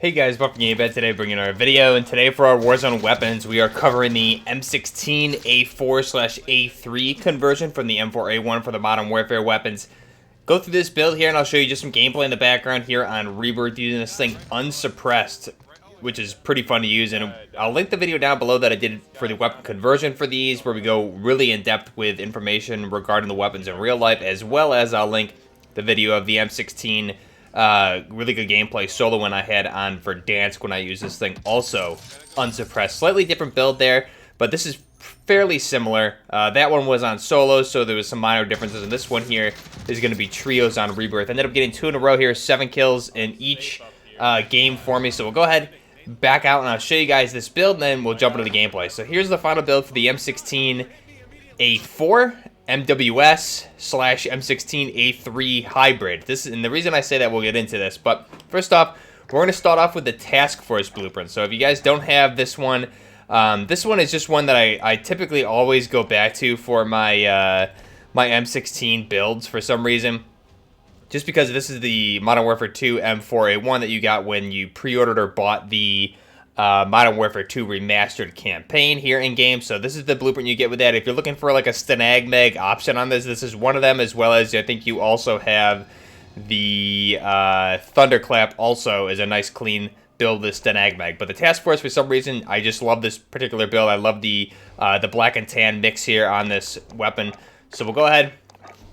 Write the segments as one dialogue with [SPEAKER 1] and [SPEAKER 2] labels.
[SPEAKER 1] Hey guys, welcome to GameBed. Today bringing our video, and today for our Warzone weapons, we are covering the M16A4/A3 conversion from the M4A1 for the Modern Warfare weapons. Go through this build here, and I'll show you just some gameplay in the background here on Rebirth using this thing unsuppressed, which is pretty fun to use, and I'll link the video down below that I did for the weapon conversion for these, where we go really in depth with information regarding the weapons in real life, as well as I'll link the video of the M16 really good gameplay solo one I had on for Dansk when I used this thing, also unsuppressed. Slightly different build there, but this is fairly similar. That one was on solo, so there was some minor differences, and this one here is going to be trios on Rebirth. I ended up getting 2 in a row here, 7 kills in each game for me, so we'll go ahead, back out, and I'll show you guys this build, and then we'll jump into the gameplay. So here's the final build for the M16A4 MWS / M16A3 hybrid. And the reason I say that, we'll get into this, but first off, we're going to start off with the task force blueprint. So if you guys don't have this one is just one that I typically always go back to for my my M16 builds for some reason, just because this is the Modern Warfare 2 M4A1 that you got when you pre-ordered or bought the Modern Warfare 2 Remastered campaign here in game. So this is the blueprint you get with that. If you're looking for like a Stanagmag option on this, this is one of them, as well as I think you also have the Thunderclap also is a nice clean build, this Stanagmag. But the task force, for some reason, I just love this particular build. I love the black and tan mix here on this weapon. So we'll go ahead,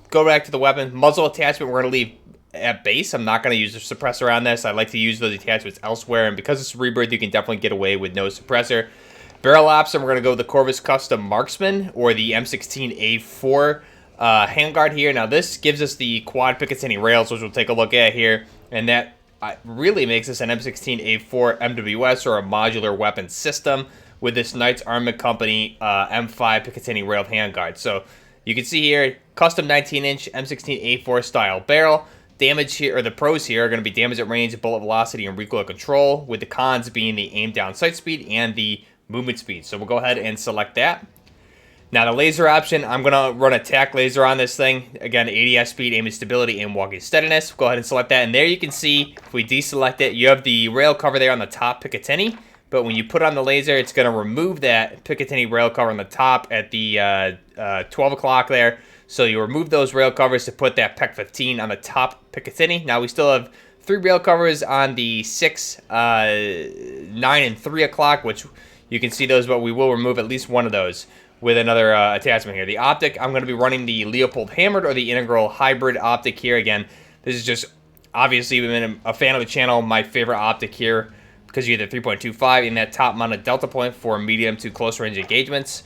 [SPEAKER 1] go back to the weapon. Muzzle attachment we're going to leave at base. I'm not going to use a suppressor on this. I like to use those attachments elsewhere, and because it's Rebirth, you can definitely get away with no suppressor. Barrel option, we're going to go with the Corvus Custom Marksman or the M16A4 handguard here. Now this gives us the quad Picatinny rails, which we'll take a look at here, and that really makes this an M16A4 MWS or a modular weapon system with this Knights Armament Company M5 Picatinny railed handguard. So you can see here, custom 19-inch M16A4 style barrel. Damage here, or the pros here, are going to be damage at range, bullet velocity, and recoil control, with the cons being the aim down sight speed and the movement speed. So we'll go ahead and select that. Now the laser option, I'm going to run attack laser on this thing. Again, ADS speed, aiming stability, and walking steadiness. Go ahead and select that, and there you can see, if we deselect it, you have the rail cover there on the top Picatinny, but when you put on the laser, it's going to remove that Picatinny rail cover on the top at the 12 o'clock there. So you remove those rail covers to put that PEC 15 on the top Picatinny. Now we still have 3 rail covers on the 6, 9, and 3 o'clock, which you can see those, but we will remove at least one of those with another attachment here. The optic, I'm going to be running the Leopold Hammered or the Integral Hybrid optic here. Again, this is just, obviously, been a fan of the channel, my favorite optic here, because you get the 3.25 in that top mounted delta point for medium to close range engagements.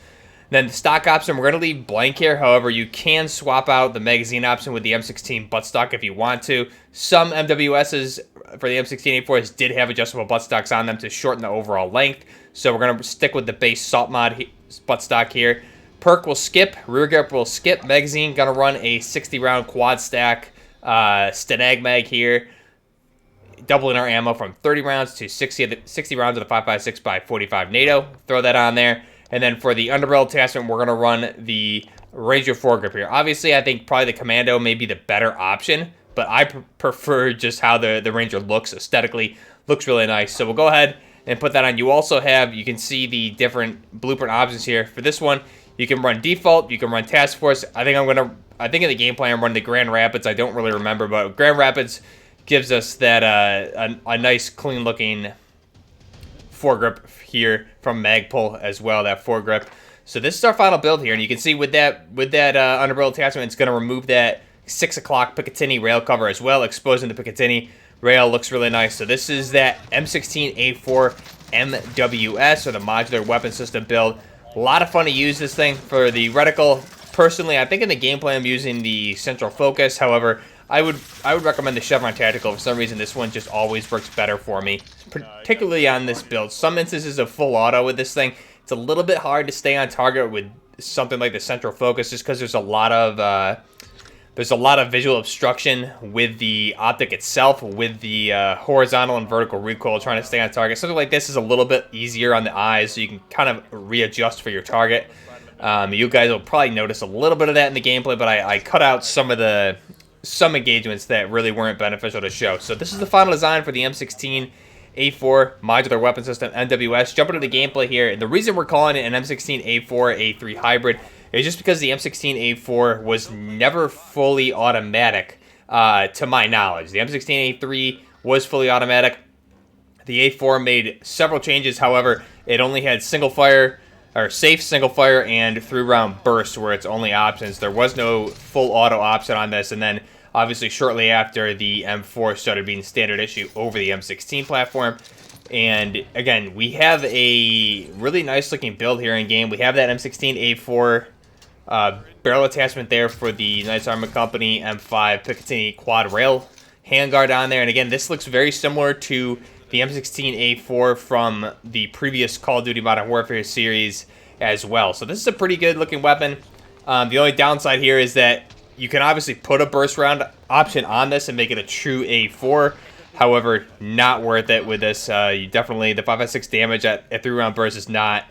[SPEAKER 1] Then the stock option, we're going to leave blank here. However, you can swap out the magazine option with the M16 buttstock if you want to. Some MWSs for the M16A4s did have adjustable buttstocks on them to shorten the overall length. So we're going to stick with the base Salt Mod buttstock here. Perk will skip, rear grip will skip. Magazine, going to run a 60-round quad stack Stanagmag here, doubling our ammo from 30 rounds to 60 rounds of the 5.56x45 NATO. Throw that on there. And then for the underbarrel attachment, we're going to run the Ranger foregrip here. Obviously, I think probably the Commando may be the better option, but I prefer just how the Ranger looks aesthetically. Looks really nice. So we'll go ahead and put that on. You also have, you can see the different blueprint options here. For this one, you can run default, you can run task force. I think in the gameplay I'm running the Grand Rapids. I don't really remember, but Grand Rapids gives us that a nice clean looking foregrip here from Magpul as well, that foregrip. So this is our final build here, and you can see with that underbarrel attachment, it's going to remove that 6 o'clock Picatinny rail cover as well, exposing the Picatinny rail. Looks really nice. So this is that M16A4 MWS, or the Modular Weapon System build. A lot of fun to use this thing. For the reticle, personally, I think in the gameplay I'm using the central focus. However, I would recommend the Chevron Tactical. For some reason, this one just always works better for me, particularly on this build. Some instances of full auto with this thing, it's a little bit hard to stay on target with something like the central focus, just because there's a lot of visual obstruction with the optic itself, with the horizontal and vertical recoil trying to stay on target. Something like this is a little bit easier on the eyes, so you can kind of readjust for your target. You guys will probably notice a little bit of that in the gameplay, but I cut out some engagements that really weren't beneficial to show. So this is the final design for the M16 M16A4 Modular Weapon System, MWS. Jumping into the gameplay here, and the reason we're calling it an M16A4A3 hybrid is just because the M16A4 was never fully automatic, to my knowledge. The M16A3 was fully automatic. The A4 made several changes, however, it only had single fire, or safe single fire, and 3-round burst were its only options. There was no full auto option on this, and then obviously shortly after, the M4 started being standard issue over the M16 platform. And again, we have a really nice looking build here in game. We have that M16A4 barrel attachment there for the Knights Armor Company M5 Picatinny quad rail handguard on there. And again, this looks very similar to the M16A4 from the previous Call of Duty Modern Warfare series as well. So this is a pretty good looking weapon. The only downside here is that you can obviously put a burst round option on this and make it a true A4. However, not worth it with this. You definitely, the 5.6 damage at 3-round burst is not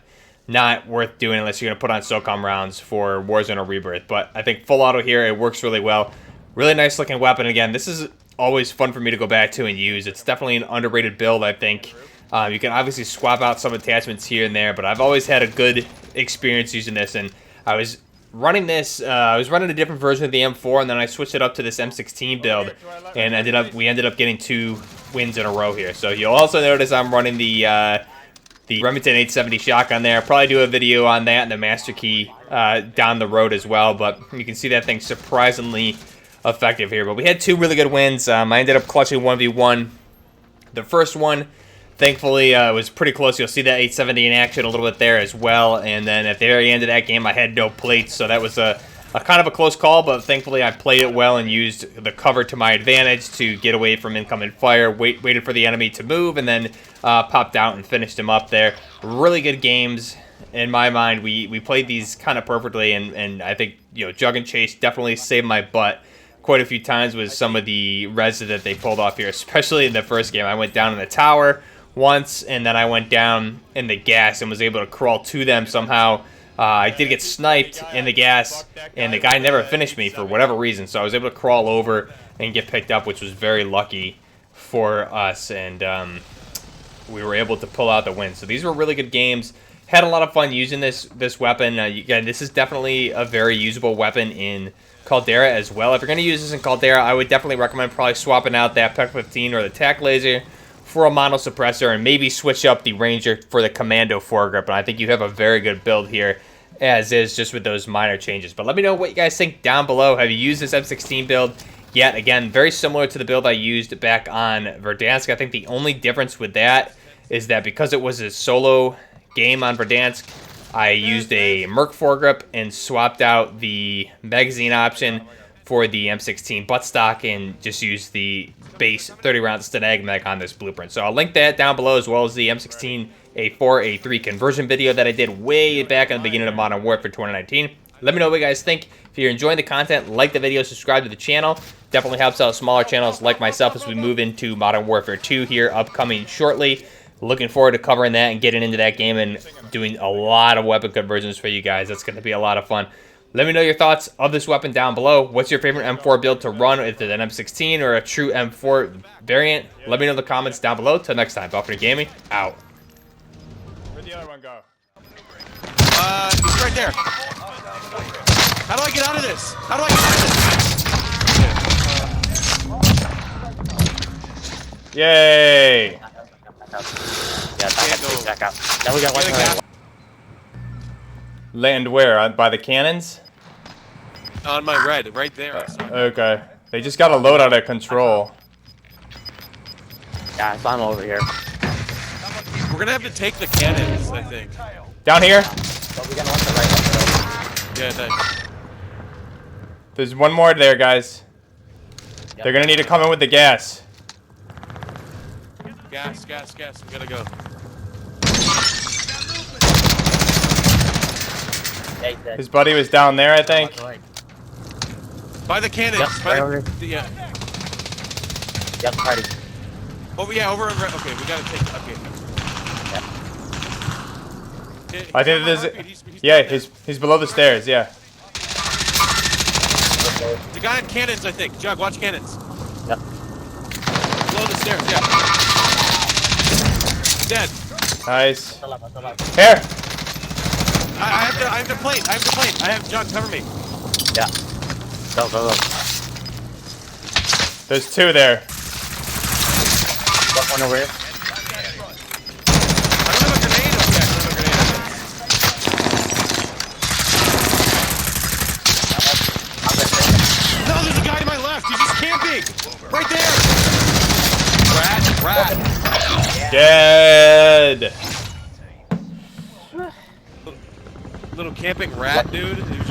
[SPEAKER 1] worth doing unless you're going to put on SOCOM rounds for Warzone or Rebirth. But I think full auto here, it works really well. Really nice looking weapon. Again, this is always fun for me to go back to and use. It's definitely an underrated build, I think. You can obviously swap out some attachments here and there, but I've always had a good experience using this. And I was running this, I was running a different version of the M4, and then I switched it up to this M16 build, and we ended up getting 2 wins in a row here. So you'll also notice I'm running the Remington 870 shotgun there. I'll probably do a video on that and the Master Key down the road as well, but you can see that thing surprisingly effective here. But we had 2 really good wins. I ended up clutching 1v1. The first one, thankfully, was pretty close. You'll see that 870 in action a little bit there as well. And then at the very end of that game, I had no plates, so that was a kind of a close call, but thankfully I played it well and used the cover to my advantage to get away from incoming fire, waited for the enemy to move, and then popped out and finished him up there. Really good games. In my mind, we played these kind of perfectly, and I think, you know, Jug and Chase definitely saved my butt quite a few times with some of the res that they pulled off here, especially in the first game. I went down in the tower once, and then I went down in the gas and was able to crawl to them somehow. I did get sniped in the gas, and the guy never finished me for whatever reason, so I was able to crawl over and get picked up, which was very lucky for us, and we were able to pull out the win. So these were really good games. Had a lot of fun using this weapon. Again, this is definitely a very usable weapon in Caldera as well. If you're going to use this in Caldera, I would definitely recommend probably swapping out that PEC 15 or the TAC laser for a mono suppressor, and maybe switch up the Ranger for the Commando foregrip. And I think you have a very good build here as is, just with those minor changes. But let me know what you guys think down below. Have you used this M16 build yet? Again, very similar to the build I used back on Verdansk. I think the only difference with that is that because it was a solo game on Verdansk, I used a Merc foregrip and swapped out the magazine option for the M16 buttstock and just used the base 30-round Stenag mag on this blueprint. So I'll link that down below, as well as the M16A4A3 conversion video that I did way back in the beginning of Modern Warfare 2019. Let me know what you guys think. If you're enjoying the content, like the video, subscribe to the channel. Definitely helps out smaller channels like myself as we move into Modern Warfare 2 here upcoming shortly. Looking forward to covering that and getting into that game and doing a lot of weapon conversions for you guys. That's going to be a lot of fun. Let me know your thoughts of this weapon down below. What's your favorite M4 build to run? Is it an M16 or a true M4 variant? Let me know in the comments down below. Till next time, Balcony Gaming, out.
[SPEAKER 2] Where'd the other one go?
[SPEAKER 3] He's right there. How do I get out of this? How do I get out of this?
[SPEAKER 1] Yay!
[SPEAKER 4] Yeah, back out. Now we got one more.
[SPEAKER 1] Land where? By the cannons?
[SPEAKER 3] On my red, right there.
[SPEAKER 1] Okay. They just got a load out of control.
[SPEAKER 4] Yeah, I saw him over here.
[SPEAKER 3] We're gonna have to take the cannons, I think.
[SPEAKER 1] Down here?
[SPEAKER 4] So we gotta watch the right.
[SPEAKER 3] Yeah, thanks.
[SPEAKER 1] There's one more there, guys.
[SPEAKER 4] Yep.
[SPEAKER 1] They're gonna need to come in with the gas.
[SPEAKER 3] Gas. We gotta go.
[SPEAKER 4] Yeah, he's dead.
[SPEAKER 1] His buddy was down there, I think.
[SPEAKER 4] Watch the right.
[SPEAKER 3] By the cannons.
[SPEAKER 4] Yep,
[SPEAKER 3] By
[SPEAKER 4] right over
[SPEAKER 3] the, yeah.
[SPEAKER 4] Yep, party.
[SPEAKER 3] Over on red. Okay, we gotta take. Okay.
[SPEAKER 1] I think there's.
[SPEAKER 3] He's
[SPEAKER 1] Yeah,
[SPEAKER 3] down there.
[SPEAKER 1] he's below the stairs. Yeah.
[SPEAKER 3] The guy in cannons, I think. Jug, watch cannons.
[SPEAKER 4] Yep.
[SPEAKER 3] Below the stairs. Yeah. dead.
[SPEAKER 1] Nice.
[SPEAKER 4] Still up, still up.
[SPEAKER 1] Here.
[SPEAKER 3] I have to plate. I have John, cover me.
[SPEAKER 4] Yeah. Go, go, go.
[SPEAKER 1] There's two there.
[SPEAKER 4] Got one over here.
[SPEAKER 3] I don't have a grenade. Okay, I don't have a grenade. No, there's a guy to my left. He's just camping. Right there. Rat.
[SPEAKER 1] Dead.
[SPEAKER 3] Little camping rat, dude. He was